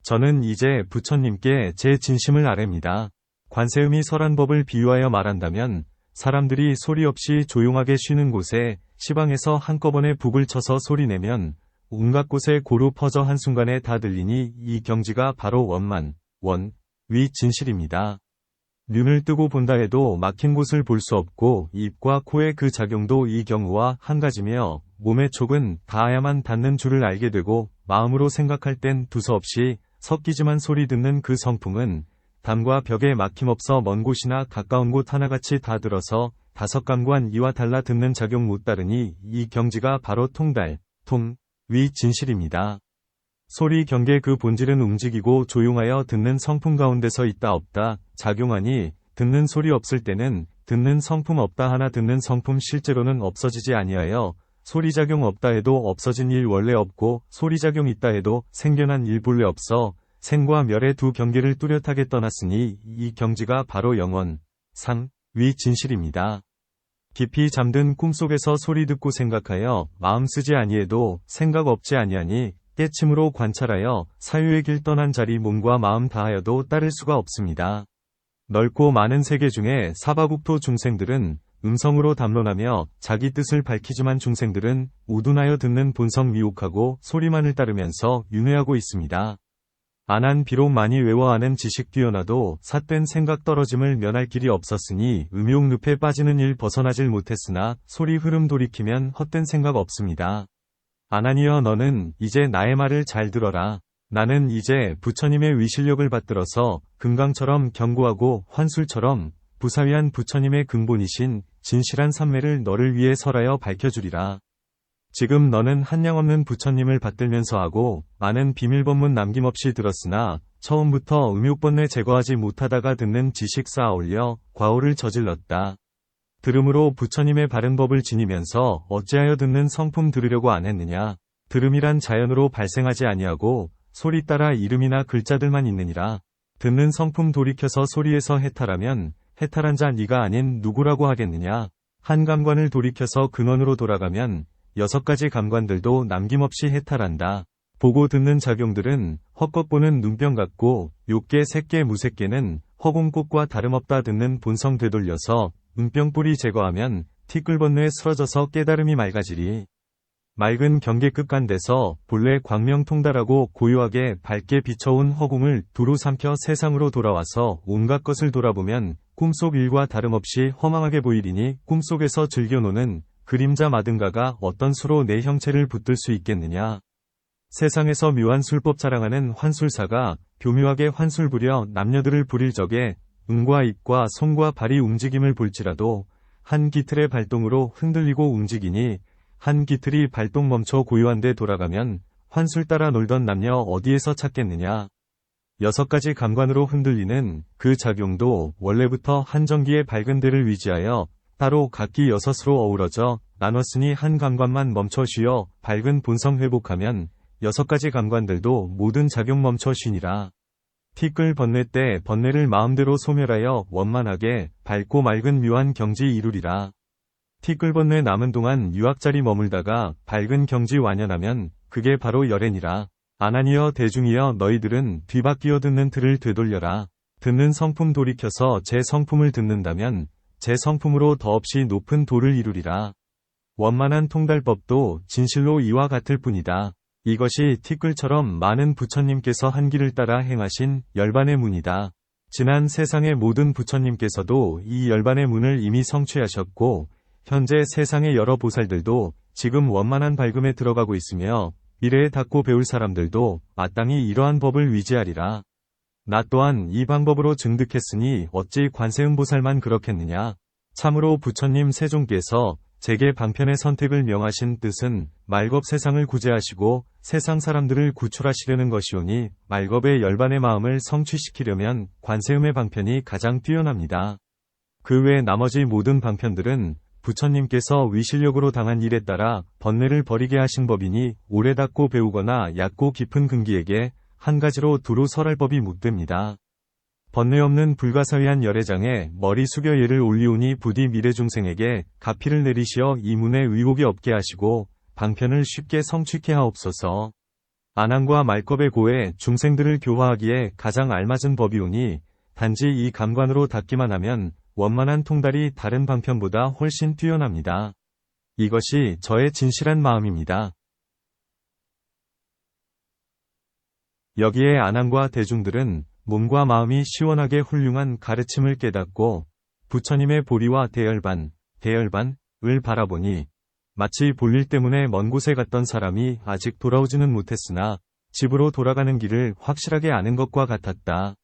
저는 이제 부처님께 제 진심을 아뢰입니다. 관세음이 설한 법을 비유하여 말한다면 사람들이 소리 없이 조용하게 쉬는 곳에 시방에서 한꺼번에 북을 쳐서 소리내면 온갖 곳에 고루 퍼져 한순간에 다 들리니 이 경지가 바로 원만, 위 진실입니다. 눈을 뜨고 본다 해도 막힌 곳을 볼 수 없고 입과 코의 그 작용도 이 경우와 한 가지며 몸의 촉은 닿아야만 닿는 줄을 알게 되고 마음으로 생각할 땐 두서없이 섞이지만 소리 듣는 그 성품은 담과 벽에 막힘없어 먼 곳이나 가까운 곳 하나같이 다 들어서 다섯감관 이와 달라 듣는 작용 못 따르니 이 경지가 바로 통달, 위 진실입니다. 소리 경계 그 본질은 움직이고 조용하여 듣는 성품 가운데서 있다 없다 작용하니 듣는 소리 없을 때는 듣는 성품 없다 하나 듣는 성품 실제로는 없어지지 아니하여 소리작용 없다 해도 없어진 일 원래 없고 소리작용 있다 해도 생겨난 일 본래 없어 생과 멸의 두 경계를 뚜렷하게 떠났으니 이 경지가 바로 영원, 위 진실입니다. 깊이 잠든 꿈속에서 소리 듣고 생각하여 마음 쓰지 아니해도 생각 없지 아니하니 깨침으로 관찰하여 사유의 길 떠난 자리 몸과 마음 다하여도 따를 수가 없습니다. 넓고 많은 세계 중에 사바국토 중생들은 음성으로 담론하며 자기 뜻을 밝히지만 중생들은 우둔하여 듣는 본성 미혹하고 소리만을 따르면서 윤회하고 있습니다. 안한 비록 많이 외워하는 지식 뛰어나도 삿된 생각 떨어짐을 면할 길이 없었으니 음욕 늪에 빠지는 일 벗어나질 못했으나 소리 흐름 돌이키면 헛된 생각 없습니다. 아나니여 너는 이제 나의 말을 잘 들어라. 나는 이제 부처님의 위실력을 받들어서 금강처럼 견고하고 환술처럼 부사위한 부처님의 근본이신 진실한 삼매를 너를 위해 설하여 밝혀주리라. 지금 너는 한량없는 부처님을 받들면서 하고 많은 비밀법문 남김없이 들었으나 처음부터 음욕번뇌 제거하지 못하다가 듣는 지식 쌓아 올려 과오를 저질렀다. 들음으로 부처님의 바른 법을 지니면서 어찌하여 듣는 성품 들으려고 안 했느냐. 들음이란 자연으로 발생하지 아니하고 소리 따라 이름이나 글자들만 있느니라. 듣는 성품 돌이켜서 소리에서 해탈하면 해탈한 자 네가 아닌 누구라고 하겠느냐. 한 감관을 돌이켜서 근원으로 돌아가면 6가지 감관들도 남김없이 해탈한다. 보고 듣는 작용들은 헛것 보는 눈병 같고 욕계 색계 무색계는 허공꽃과 다름없다 듣는 본성 되돌려서 은병 뿌리 제거하면 티끌번뇌에 쓰러져서 깨달음이 맑아지리. 맑은 경계 끝간데서 본래 광명 통달하고 고요하게 밝게 비춰온 허공을 두루 삼켜 세상으로 돌아와서 온갖 것을 돌아보면 꿈속 일과 다름없이 허망하게 보이리니 꿈속에서 즐겨노는 그림자 마든가가 어떤 수로 내 형체를 붙들 수 있겠느냐. 세상에서 묘한 술법 자랑하는 환술사가 교묘하게 환술 부려 남녀들을 부릴 적에 눈과 입과 손과 발이 움직임을 볼지라도 한 기틀의 발동으로 흔들리고 움직이니 한 기틀이 발동 멈춰 고요한 데 돌아가면 환술 따라 놀던 남녀 어디에서 찾겠느냐. 6가지 감관으로 흔들리는 그 작용도 원래부터 한정기의 밝은 데를 위지하여 따로 각기 6으로 어우러져 나눴으니 한 감관만 멈춰 쉬어 밝은 본성 회복하면 6가지 감관들도 모든 작용 멈춰 쉬니라. 티끌 번뇌 때 번뇌를 마음대로 소멸하여 원만하게 밝고 맑은 묘한 경지 이루리라. 티끌 번뇌 남은 동안 유학자리 머물다가 밝은 경지 완연하면 그게 바로 열애니라. 아나니여 대중이여 너희들은 뒤바뀌어 듣는 틀을 되돌려라. 듣는 성품 돌이켜서 제 성품을 듣는다면 제 성품으로 더없이 높은 도를 이루리라. 원만한 통달법도 진실로 이와 같을 뿐이다. 이것이 티끌처럼 많은 부처님께서 한 길을 따라 행하신 열반의 문이다. 지난 세상의 모든 부처님께서도 이 열반의 문을 이미 성취하셨고 현재 세상의 여러 보살들도 지금 원만한 밝음에 들어가고 있으며 미래에 닦고 배울 사람들도 마땅히 이러한 법을 위지하리라. 나 또한 이 방법으로 증득했으니 어찌 관세음보살만 그렇겠느냐. 참으로 부처님 세종께서 제게 방편의 선택을 명하신 뜻은 말겁 세상을 구제하시고 세상 사람들을 구출하시려는 것이오니 말겁의 열반의 마음을 성취시키려면 관세음의 방편이 가장 뛰어납니다. 그 외 나머지 모든 방편들은 부처님께서 위실력으로 당한 일에 따라 번뇌를 버리게 하신 법이니 오래 닦고 배우거나 얕고 깊은 근기에게 한 가지로 두루 설할 법이 못 됩니다. 번뇌 없는 불가사의한 열애장에 머리 숙여 예를 올리오니 부디 미래중생에게 가피를 내리시어 이 문에 의혹이 없게 하시고 방편을 쉽게 성취케 하옵소서. 안항과 말겁의 고에 중생들을 교화하기에 가장 알맞은 법이오니 단지 이 감관으로 닿기만 하면 원만한 통달이 다른 방편보다 훨씬 뛰어납니다. 이것이 저의 진실한 마음입니다. 여기에 안항과 대중들은 몸과 마음이 시원하게 훌륭한 가르침을 깨닫고 부처님의 보리와 대열반을 바라보니 마치 볼일 때문에 먼 곳에 갔던 사람이 아직 돌아오지는 못했으나 집으로 돌아가는 길을 확실하게 아는 것과 같았다.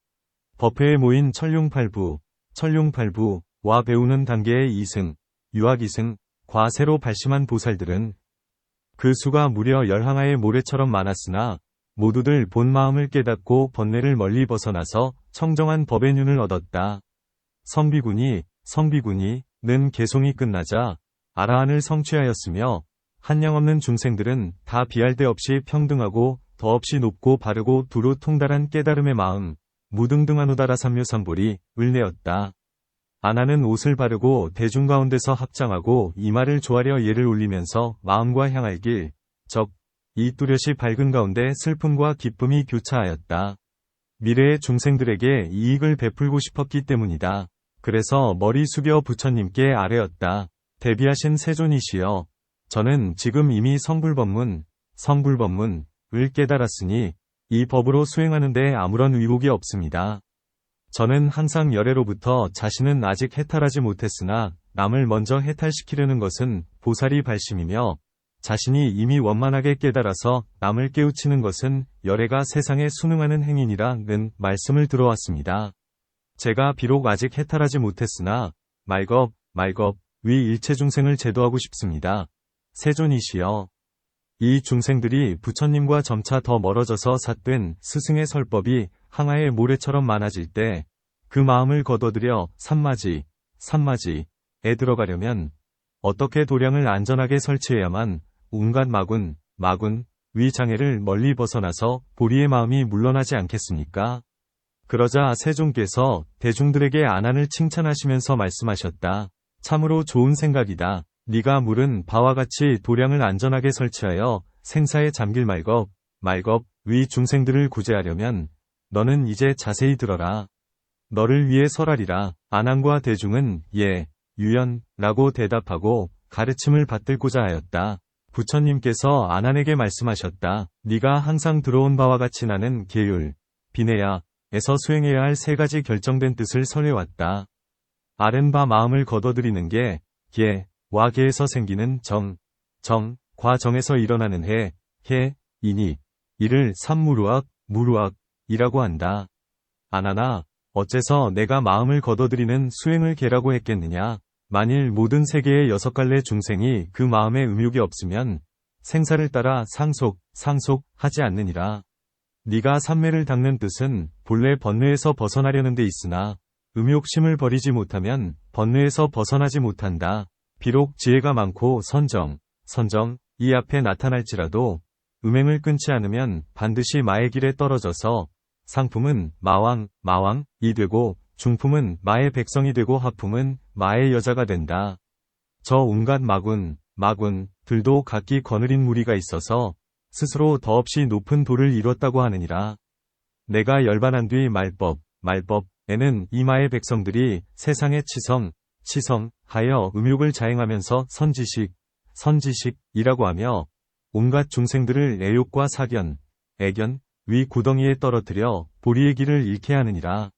법회에 모인 천룡팔부와 배우는 단계의 이승, 유학이승, 과세로 발심한 보살들은 그 수가 무려 열항아의 모래처럼 많았으나 모두들 본 마음을 깨닫고 번뇌를 멀리 벗어나서 청정한 법의 윤을 얻었다. 성비군이는 개송이 끝나자 아라한을 성취하였으며 한량없는 중생들은 다 비할 데 없이 평등하고 더없이 높고 바르고 두루 통달한 깨달음의 마음 무등등하노다라 삼묘삼보리을 내었다. 아나는 옷을 바르고 대중 가운데서 합장하고 이마를 조아려 예를 올리면서 마음과 향할 길, 이 뚜렷이 밝은 가운데 슬픔과 기쁨이 교차하였다. 미래의 중생들에게 이익을 베풀고 싶었기 때문이다. 그래서 머리 숙여 부처님께 아뢰었다. 대비하신 세존이시여, 저는 지금 이미 성불법문을 깨달았으니 이 법으로 수행하는 데 아무런 의혹이 없습니다. 저는 항상 열애로부터 자신은 아직 해탈하지 못했으나 남을 먼저 해탈시키려는 것은 보살이 발심이며 자신이 이미 원만하게 깨달아서 남을 깨우치는 것은 열애가 세상에 순응하는 행위니라는 말씀을 들어왔습니다. 제가 비록 아직 해탈하지 못했으나 말겁 위 일체 중생을 제도하고 싶습니다. 세존이시여, 이 중생들이 부처님과 점차 더 멀어져서 삿된 스승의 설법이 항아의 모래처럼 많아질 때 그 마음을 거둬들여 산마지에 들어가려면 어떻게 도량을 안전하게 설치해야만 온갖 마군, 위 장애를 멀리 벗어나서 보리의 마음이 물러나지 않겠습니까? 그러자 세종께서 대중들에게 안한을 칭찬하시면서 말씀하셨다. 참으로 좋은 생각이다. 네가 물은 바와 같이 도량을 안전하게 설치하여 생사에 잠길 말겁 위 중생들을 구제하려면 너는 이제 자세히 들어라. 너를 위해 설하리라. 안항과 대중은 예, 유연라고 대답하고 가르침을 받들고자 하였다. 부처님께서 아난에게 말씀하셨다. 네가 항상 들어온 바와 같이 나는 계율, 비내야에서 수행해야 할 세 가지 결정된 뜻을 설해왔다. 아른바 마음을 거둬들이는 게, 와 계에서 생기는 과 정에서 일어나는 이니, 이를 무루악이라고 한다. 아나나, 어째서 내가 마음을 거둬들이는 수행을 계라고 했겠느냐? 만일 모든 세계의 6갈래 중생이 그 마음에 음욕이 없으면 생사를 따라 상속하지 않느니라. 네가 삼매를 닦는 뜻은 본래 번뇌에서 벗어나려는 데 있으나 음욕심을 버리지 못하면 번뇌에서 벗어나지 못한다. 비록 지혜가 많고 선정 이 앞에 나타날지라도 음행을 끊지 않으면 반드시 마의 길에 떨어져서 상품은 마왕이 되고 중품은 마의 백성이 되고 하품은 마의 여자가 된다. 저 온갖 마군들도 각기 거느린 무리가 있어서 스스로 더없이 높은 도를 이뤘다고 하느니라. 내가 열반한 뒤 말법에는 이 마의 백성들이 세상의 치성하여 음욕을 자행하면서 선지식이라고 하며 온갖 중생들을 애욕과 애견, 위 구덩이에 떨어뜨려 보리의 길을 잃게 하느니라.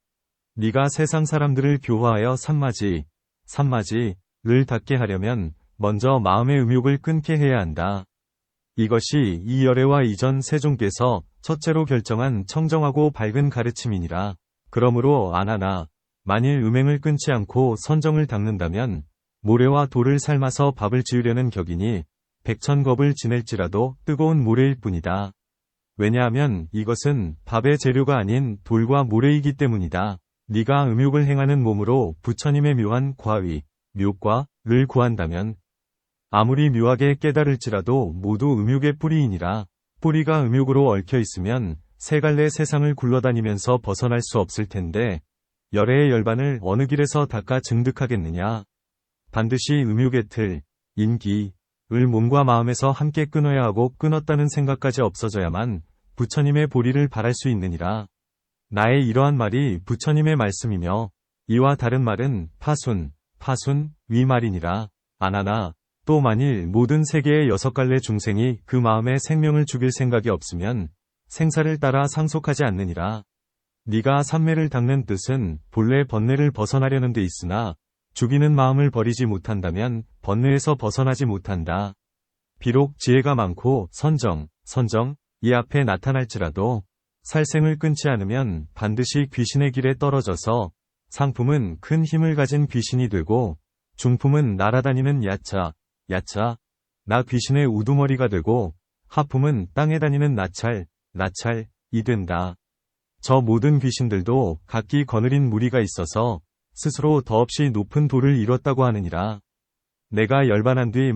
네가 세상 사람들을 교화하여 삼마지를 닫게 하려면 먼저 마음의 음욕을 끊게 해야 한다. 이것이 이 열애와 이전 세종께서 첫째로 결정한 청정하고 밝은 가르침이니라. 그러므로 아나나, 만일 음행을 끊지 않고 선정을 닦는다면 모래와 돌을 삶아서 밥을 지으려는 격이니 백천겁을 지낼지라도 뜨거운 모래일 뿐이다. 왜냐하면 이것은 밥의 재료가 아닌 돌과 모래이기 때문이다. 네가 음욕을 행하는 몸으로 부처님의 묘한 묘과를 구한다면 아무리 묘하게 깨달을지라도 모두 음욕의 뿌리이니라. 뿌리가 음욕으로 얽혀 있으면 세 갈래 세상을 굴러다니면서 벗어날 수 없을 텐데 열애의 열반을 어느 길에서 닦아 증득하겠느냐. 반드시 음욕의 틀, 인기를 몸과 마음에서 함께 끊어야 하고 끊었다는 생각까지 없어져야만 부처님의 보리를 바랄 수 있느니라. 나의 이러한 말이 부처님의 말씀이며 이와 다른 말은 파순 위 말이니라. 아나나, 또 만일 모든 세계의 6갈래 중생이 그 마음에 생명을 죽일 생각이 없으면 생사를 따라 상속하지 않느니라. 네가 삼매를 닦는 뜻은 본래 번뇌를 벗어나려는 데 있으나 죽이는 마음을 버리지 못한다면 번뇌에서 벗어나지 못한다. 비록 지혜가 많고 선정 이 앞에 나타날지라도 살생을 끊지 않으면 반드시 귀신의 길에 떨어져서 상품은 큰 힘을 가진 귀신이 되고 중품은 날아다니는 야차 나 귀신의 우두머리가 되고 하품은 땅에 다니는 나찰이 된다. 저 모든 귀신들도 각기 거느린 무리가 있어서 스스로 더없이 높은 도를 이뤘다고 하느니라. 내가 열반한 뒤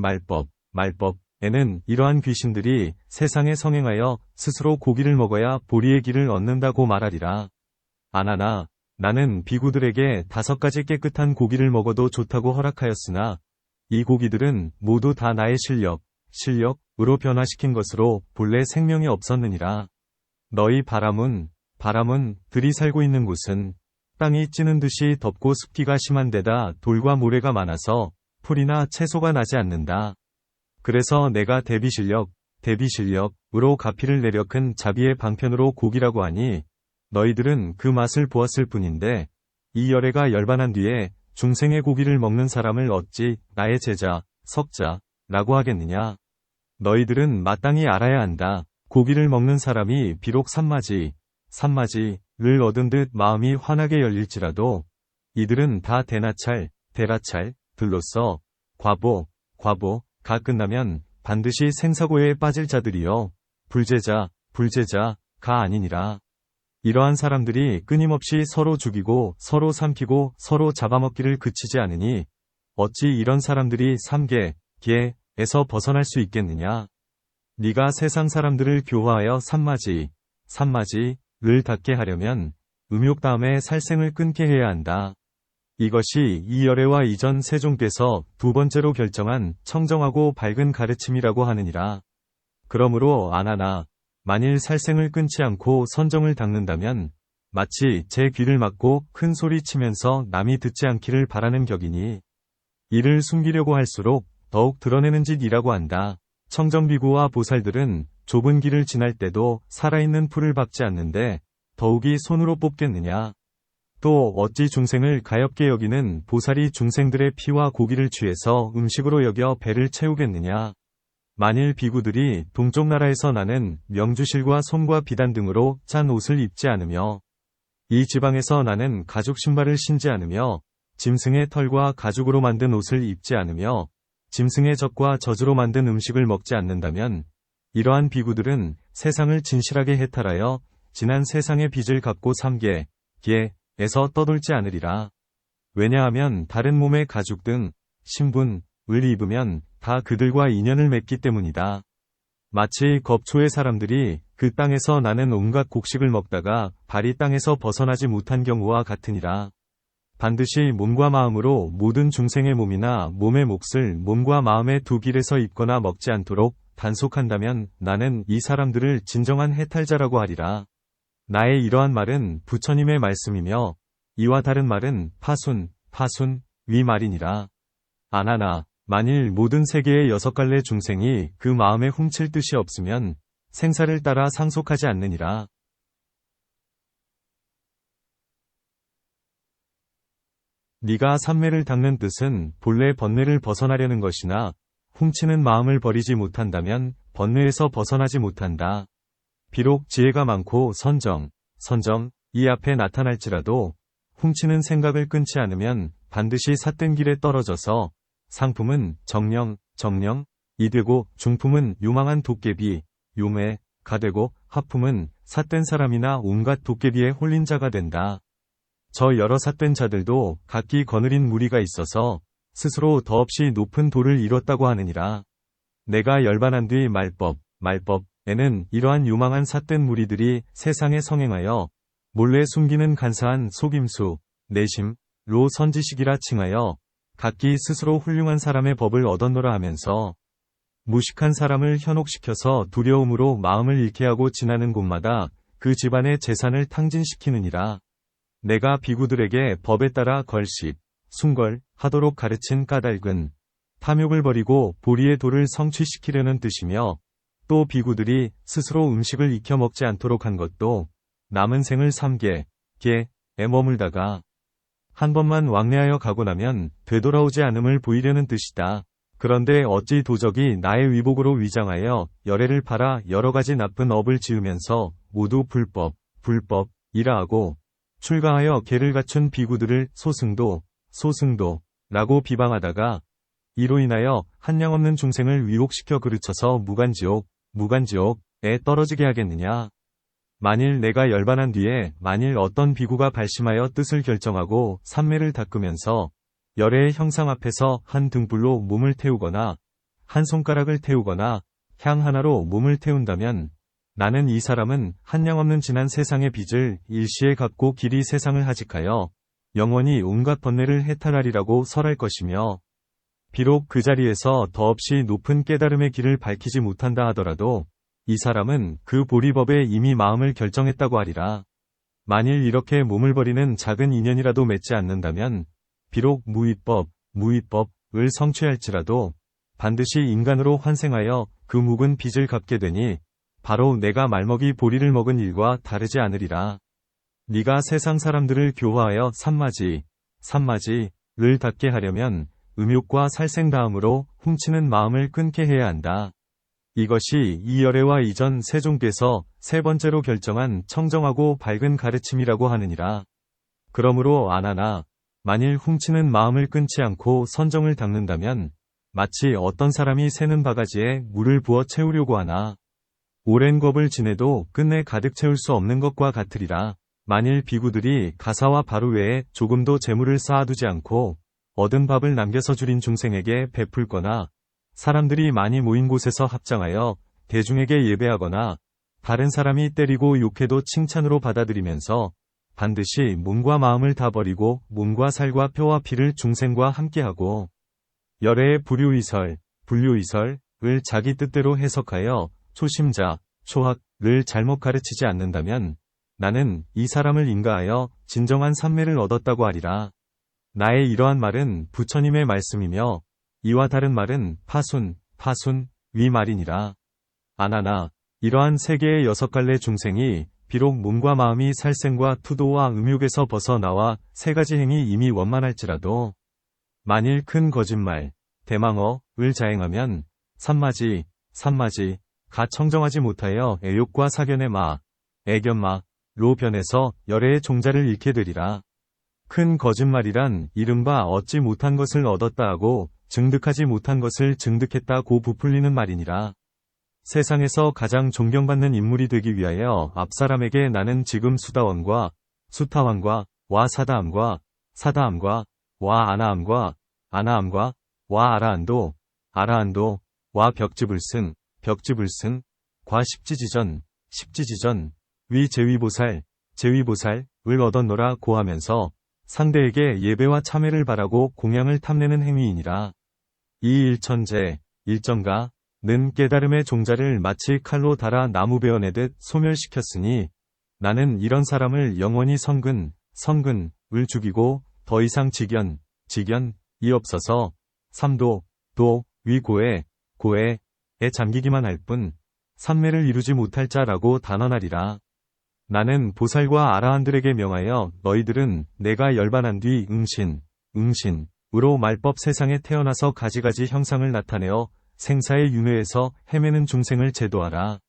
말법에는 이러한 귀신들이 세상에 성행하여 스스로 고기를 먹어야 보리의 길을 얻는다고 말하리라. 아나나, 나는 비구들에게 5가지 깨끗한 고기를 먹어도 좋다고 허락하였으나 이 고기들은 모두 다 나의 실력으로 변화시킨 것으로 본래 생명이 없었느니라. 너희 바람은들이 살고 있는 곳은 땅이 찌는 듯이 덥고 습기가 심한 데다 돌과 모래가 많아서 풀이나 채소가 나지 않는다. 그래서 내가 대비실력으로 가피를 내려 큰 자비의 방편으로 고기라고 하니 너희들은 그 맛을 보았을 뿐인데 이 열애가 열반한 뒤에 중생의 고기를 먹는 사람을 어찌 나의 제자, 석자라고 하겠느냐. 너희들은 마땅히 알아야 한다. 고기를 먹는 사람이 비록 삼마지를 얻은 듯 마음이 환하게 열릴지라도 이들은 다 대라찰들로서 과보가 끝나면 반드시 생사고에 빠질 자들이요 불제자가 아니니라. 이러한 사람들이 끊임없이 서로 죽이고 서로 삼키고 서로 잡아먹기를 그치지 않으니 어찌 이런 사람들이 삼계에서 벗어날 수 있겠느냐. 네가 세상 사람들을 교화하여 삼마지를 닫게 하려면 음욕 다음에 살생을 끊게 해야 한다. 이것이 이 열애와 이전 세종께서 2번째로 결정한 청정하고 밝은 가르침이라고 하느니라. 그러므로 아나나, 만일 살생을 끊지 않고 선정을 닦는다면 마치 제 귀를 막고 큰 소리 치면서 남이 듣지 않기를 바라는 격이니 이를 숨기려고 할수록 더욱 드러내는 짓이라고 한다. 청정비구와 보살들은 좁은 길을 지날 때도 살아있는 풀을 밟지 않는데 더욱이 손으로 뽑겠느냐. 또 어찌 중생을 가엾게 여기는 보살이 중생들의 피와 고기를 취해서 음식으로 여겨 배를 채우겠느냐. 만일 비구들이 동쪽 나라에서 나는 명주실과 솜과 비단 등으로 짠 옷을 입지 않으며 이 지방에서 나는 가죽 신발을 신지 않으며 짐승의 털과 가죽으로 만든 옷을 입지 않으며 짐승의 젖과 젖으로 만든 음식을 먹지 않는다면 이러한 비구들은 세상을 진실하게 해탈하여 지난 세상의 빚을 갚고 삼계, 기에서 떠돌지 않으리라. 왜냐하면 다른 몸의 가죽 등 신분을 입으면 다 그들과 인연을 맺기 때문이다. 마치 겁초의 사람들이 그 땅에서 나는 온갖 곡식을 먹다가 발이 땅에서 벗어나지 못한 경우와 같으니라. 반드시 몸과 마음으로 모든 중생의 몸이나 몸의 몫을 몸과 마음의 두 길에서 입거나 먹지 않도록 단속한다면 나는 이 사람들을 진정한 해탈자라고 하리라. 나의 이러한 말은 부처님의 말씀이며 이와 다른 말은 파순, 위 말이니라. 아나나, 만일 모든 세계의 6갈래 중생이 그 마음에 훔칠 뜻이 없으면 생사를 따라 상속하지 않느니라. 네가 삼매를 닦는 뜻은 본래 번뇌를 벗어나려는 것이나 훔치는 마음을 버리지 못한다면 번뇌에서 벗어나지 못한다. 비록 지혜가 많고 선정, 이 앞에 나타날지라도 훔치는 생각을 끊지 않으면 반드시 삿된 길에 떨어져서 상품은 정령이 되고 중품은 요망한 도깨비, 요매가 되고 하품은 삿된 사람이나 온갖 도깨비에 홀린 자가 된다. 저 여러 삿된 자들도 각기 거느린 무리가 있어서 스스로 더없이 높은 도를 이뤘다고 하느니라. 내가 열반한 뒤 말법에는 이러한 요망한 삿된 무리들이 세상에 성행하여 몰래 숨기는 간사한 속임수, 내심로 선지식이라 칭하여 각기 스스로 훌륭한 사람의 법을 얻었노라 하면서 무식한 사람을 현혹시켜서 두려움으로 마음을 잃게 하고 지나는 곳마다 그 집안의 재산을 탕진시키느니라. 내가 비구들에게 법에 따라 걸식, 순걸 하도록 가르친 까닭은 탐욕을 버리고 보리의 도를 성취시키려는 뜻이며 또 비구들이 스스로 음식을 익혀 먹지 않도록 한 것도 남은 생을 삼계에 머물다가 한 번만 왕래하여 가고 나면 되돌아오지 않음을 보이려는 뜻이다. 그런데 어찌 도적이 나의 위복으로 위장하여 열애를 팔아 여러가지 나쁜 업을 지으면서 모두 불법이라 하고 출가하여 계를 갖춘 비구들을 소승도라고 비방하다가 이로 인하여 한량없는 중생을 위옥시켜 그르쳐서 무간지옥에 떨어지게 하겠느냐. 만일 내가 열반한 뒤에 만일 어떤 비구가 발심하여 뜻을 결정하고 삼매를 닦으면서 열애의 형상 앞에서 한 등불로 몸을 태우거나 한 손가락을 태우거나 향 하나로 몸을 태운다면 나는 이 사람은 한량없는 지난 세상의 빚을 일시에 갚고 길이 세상을 하직하여 영원히 온갖 번뇌를 해탈하리라고 설할 것이며 비록 그 자리에서 더없이 높은 깨달음의 길을 밝히지 못한다 하더라도 이 사람은 그 보리법에 이미 마음을 결정했다고 하리라. 만일 이렇게 몸을 버리는 작은 인연이라도 맺지 않는다면 비록 무위법을 성취할지라도 반드시 인간으로 환생하여 그 묵은 빚을 갚게 되니 바로 내가 말먹이 보리를 먹은 일과 다르지 않으리라. 네가 세상 사람들을 교화하여 삼마지를 닫게 하려면 음욕과 살생 다음으로 훔치는 마음을 끊게 해야 한다. 이것이 이 열애와 이전 세종께서 세 번째로 결정한 청정하고 밝은 가르침이라고 하느니라. 그러므로 아나나, 만일 훔치는 마음을 끊지 않고 선정을 닦는다면 마치 어떤 사람이 새는 바가지에 물을 부어 채우려고 하나 오랜 겁을 지내도 끝내 가득 채울 수 없는 것과 같으리라. 만일 비구들이 가사와 바루 외에 조금도 재물을 쌓아두지 않고 얻은 밥을 남겨서 줄인 중생에게 베풀거나 사람들이 많이 모인 곳에서 합장하여 대중에게 예배하거나 다른 사람이 때리고 욕해도 칭찬으로 받아들이면서 반드시 몸과 마음을 다 버리고 몸과 살과 뼈와 피를 중생과 함께하고 열애의 불효이설을 자기 뜻대로 해석하여 초심자, 초학을 잘못 가르치지 않는다면 나는 이 사람을 인가하여 진정한 삼매를 얻었다고 하리라. 나의 이러한 말은 부처님의 말씀이며 이와 다른 말은 파순, 위 말이니라. 아나나, 이러한 세계의 6갈래 중생이 비록 몸과 마음이 살생과 투도와 음욕에서 벗어나와 3가지 행이 이미 원만할지라도 만일 큰 거짓말, 대망어을 자행하면 산마지, 가 청정하지 못하여 애욕과 사견의 애견마로 변해서 열애의 종자를 잃게 되리라. 큰 거짓말이란 이른바 얻지 못한 것을 얻었다 하고 증득하지 못한 것을 증득했다고 부풀리는 말이니라. 세상에서 가장 존경받는 인물이 되기 위하여 앞사람에게 나는 지금 수다원과 수타왕과 와 사다함과 와 아나함과 와 아라한도 와 벽지불승 과 십지지전 위 제위보살을 얻었노라 고 하면서 상대에게 예배와 참회를 바라고 공양을 탐내는 행위이니라. 이 일천재, 일정가는 깨달음의 종자를 마치 칼로 달아 나무 베어내듯 소멸시켰으니 나는 이런 사람을 영원히 성근을 죽이고 더 이상 지견이 없어서 삼도, 위 고해에 잠기기만 할 뿐 삼매를 이루지 못할 자라고 단언하리라. 나는 보살과 아라한들에게 명하여 너희들은 내가 열반한 뒤 응신으로 말법 세상에 태어나서 가지가지 형상을 나타내어 생사의 윤회에서 헤매는 중생을 제도하라.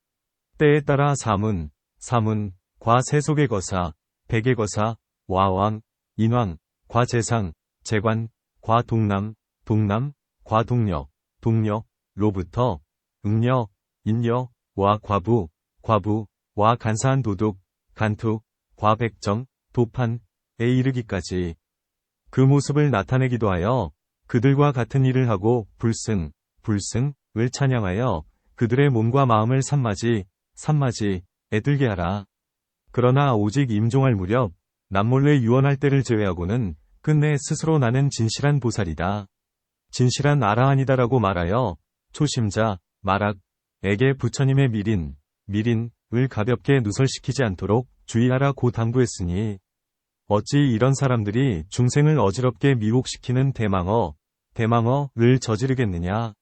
때에 따라 사문, 과 세속의 거사, 백의 거사, 와왕, 인왕, 과 재상, 재관, 과 동남, 과 동녀로부터 응녀, 인녀, 와 과부, 와 간사한 도둑, 간투, 과 백정, 도판에 이르기까지 그 모습을 나타내기도 하여 그들과 같은 일을 하고 불승을 찬양하여 그들의 몸과 마음을 산마지에 들게 하라. 그러나 오직 임종할 무렵 남몰래 유언할 때를 제외하고는 끝내 스스로 나는 진실한 보살이다. 진실한 아라한이다라고 말하여 초심자, 마락에게 부처님의 미린을 가볍게 누설시키지 않도록 주의하라고 당부했으니 어찌 이런 사람들이 중생을 어지럽게 미혹시키는 대망어를 저지르겠느냐.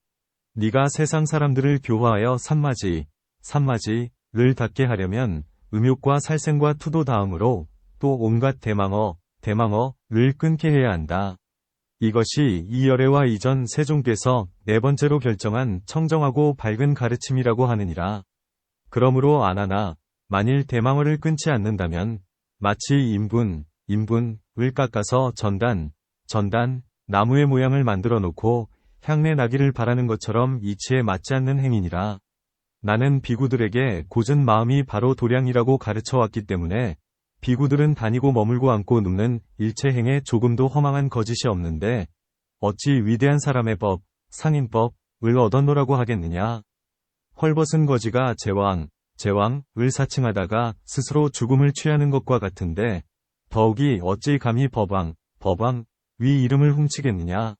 네가 세상 사람들을 교화하여 산마지를 닫게 하려면 음욕과 살생과 투도 다음으로 또 온갖 대망어를 끊게 해야 한다. 이것이 이 열애와 이전 세종께서 4번째로 결정한 청정하고 밝은 가르침이라고 하느니라. 그러므로 아나나, 만일 대망어를 끊지 않는다면 마치 인분을 깎아서 전단, 나무의 모양을 만들어 놓고 향내 나기를 바라는 것처럼 이치에 맞지 않는 행위니라. 나는 비구들에게 고전 마음이 바로 도량이라고 가르쳐 왔기 때문에 비구들은 다니고 머물고 앉고 눕는 일체행에 조금도 허망한 거짓이 없는데 어찌 위대한 사람의 상인법을 얻었노라고 하겠느냐. 헐벗은 거지가 제왕을 사칭하다가 스스로 죽음을 취하는 것과 같은데 더욱이 어찌 감히 법왕 위 이름을 훔치겠느냐.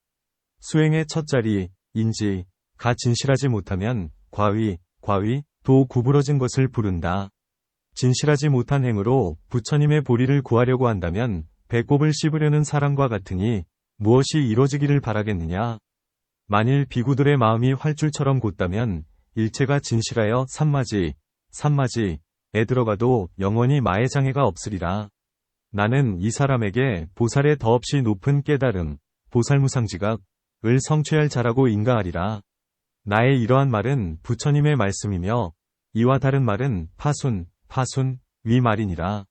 수행의 첫 자리 인지가 진실하지 못하면 과위도 구부러진 것을 부른다. 진실하지 못한 행으로 부처님의 보리를 구하려고 한다면 배꼽을 씹으려는 사람과 같으니 무엇이 이루어지기를 바라겠느냐. 만일 비구들의 마음이 활줄처럼 곧다면 일체가 진실하여 산마지에 들어가도 영원히 마의 장애가 없으리라. 나는 이 사람에게 보살의 더없이 높은 깨달음, 보살무상지각을 성취할 자라고 인가하리라. 나의 이러한 말은 부처님의 말씀이며 이와 다른 말은 파순, 위 말이니라.